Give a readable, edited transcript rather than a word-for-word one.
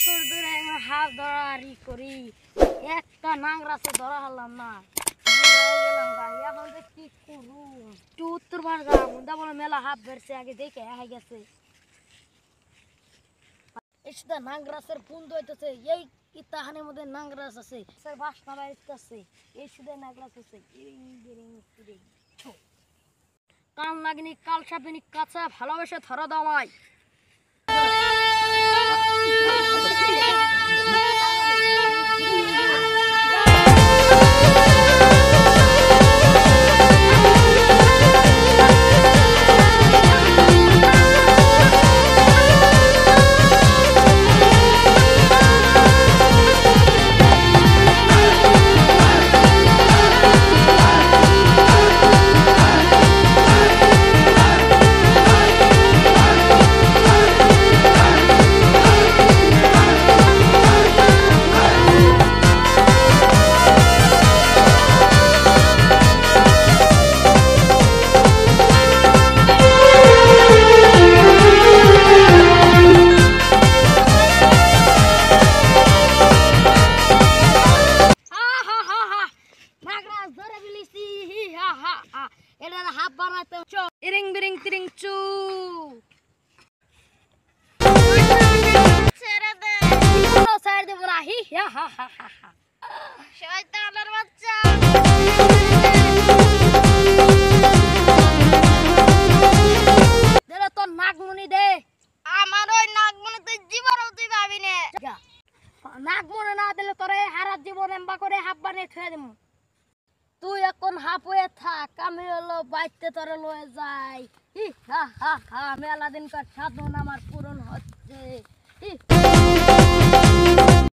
বছর ধরে হাফ ধরারি করি, একটা নাংরাছে ধরা হলাম না। এখন যে কি করবো, একটু উত্তর পাড়া মুন্দা বলে মেলা হাফ বেড়ছে, আগে দেখে হয়ে গেছে। এই শুধু নাংরাসের পুন্দ হইতেছে, এই ইতাহানের মধ্যে নাংরাস আছে, বাসনা বাড়িতেছে, এই শুধু নাংরাস আছে। কাল লাগনি কাল সাবিনি কাঁচা ভালোবেসে ধরা দামাই। হাফ বানাতে ইরিং বিরিং তিরিং চু ছেড়ে দে, ছেড়ে দেব না। হি হা হা হা হা, শয়তানের বাচ্চা। দে তোর নাগমণি দে। আমার ওই নাগমণি তুই জীবনও তুই পাবি না। নাগমণি না দিলে তোরে হারা জীবন এম্বা করে হাফ বানিয়ে খেয়ে দেব। তুই এখন হাফ হয়ে থাক, আমি হলো বাইতে তোরে লয়ে যাই। হি হা হা হা, মেলা দিনকার সাধন আমার পূরণ হচ্ছে।